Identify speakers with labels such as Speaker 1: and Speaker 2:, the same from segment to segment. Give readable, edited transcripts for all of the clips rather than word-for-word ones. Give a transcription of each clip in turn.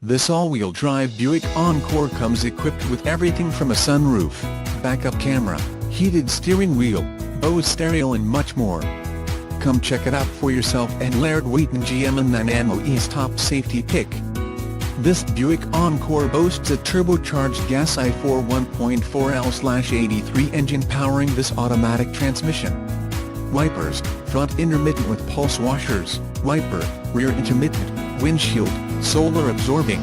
Speaker 1: This all-wheel drive Buick Encore comes equipped with everything from a sunroof, backup camera, heated steering wheel, Bose Stereo and much more. Come check it out for yourself at Laird Wheaton GM in Nanaimo's Top Safety Pick. This Buick Encore boasts a turbocharged Gas I4 1.4L/83 engine powering this automatic transmission. Wipers, front intermittent with pulse washers, wiper, rear intermittent, windshield, solar absorbing.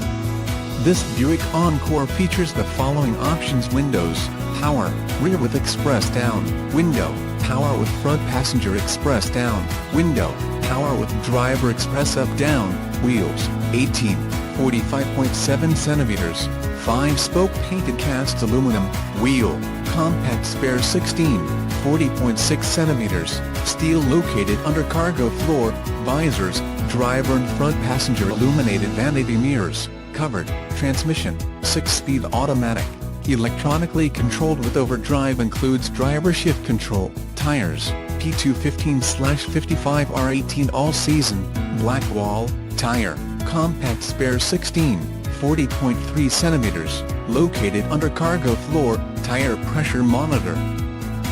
Speaker 1: This Buick Encore features the following options: windows, power, rear with express down, window, power with front passenger express down, window, power with driver express up down, wheels, 18, 45.7 centimeters, 5-spoke painted cast aluminum, wheel, compact spare 16, 40.6 centimeters, steel located under cargo floor, visors, driver and front passenger illuminated vanity mirrors, covered, transmission, 6-speed automatic, electronically controlled with overdrive, includes driver shift control, tires, P215/55R18 all-season, blackwall, tire, compact spare 16, 40.3 centimeters, located under cargo floor, tire pressure monitor.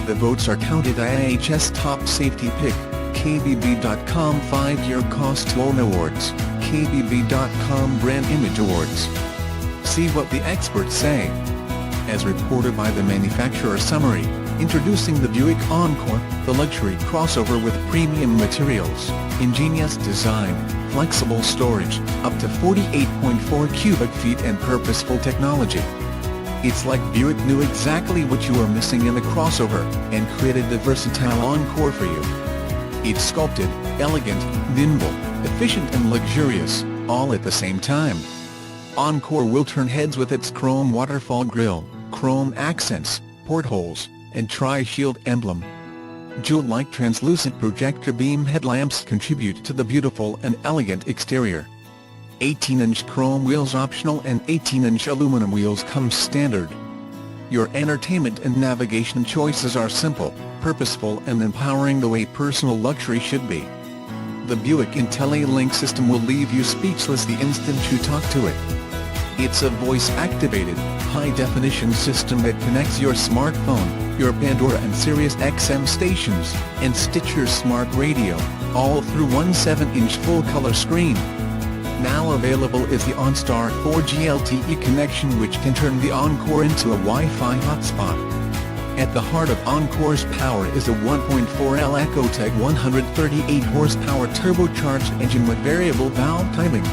Speaker 1: The votes are counted IIHS Top Safety Pick, KBB.com 5-Year Cost to Own Awards, KBB.com Brand Image Awards. See what the experts say. As reported by the manufacturer summary, introducing the Buick Encore, the luxury crossover with premium materials, ingenious design, flexible storage, up to 48.4 cubic feet and purposeful technology. It's like Buick knew exactly what you were missing in the crossover, and created the versatile Encore for you. It's sculpted, elegant, nimble, efficient and luxurious, all at the same time. Encore will turn heads with its chrome waterfall grille, chrome accents, portholes, and tri-shield emblem. Jewel-like translucent projector beam headlamps contribute to the beautiful and elegant exterior. 18-inch chrome wheels optional and 18-inch aluminum wheels come standard. Your entertainment and navigation choices are simple, purposeful and empowering the way personal luxury should be. The Buick IntelliLink system will leave you speechless the instant you talk to it. It's a voice-activated, high-definition system that connects your smartphone, your Pandora and Sirius XM stations, and Stitcher smart radio, all through one 7-inch full-color screen. Now available is the OnStar 4G LTE connection, which can turn the Encore into a Wi-Fi hotspot. At the heart of Encore's power is a 1.4L EcoTech 138 horsepower turbocharged engine with variable valve timing.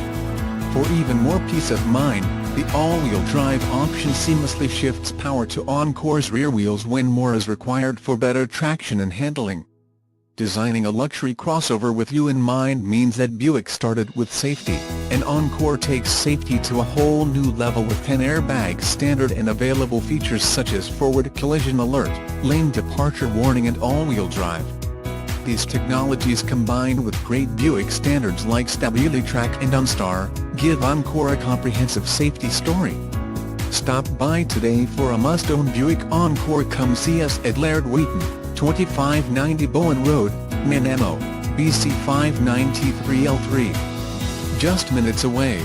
Speaker 1: For even more peace of mind, the all-wheel drive option seamlessly shifts power to Encore's rear wheels when more is required for better traction and handling. Designing a luxury crossover with you in mind means that Buick started with safety, and Encore takes safety to a whole new level with 10 airbags standard and available features such as forward collision alert, lane departure warning and all-wheel drive. These technologies combined with great Buick standards like StabiliTrak and OnStar, give Encore a comprehensive safety story. Stop by today for a must-own Buick Encore. Come see us at Laird Wheaton, 2590 Bowen Road, Nanaimo, BC 593L3. Just minutes away.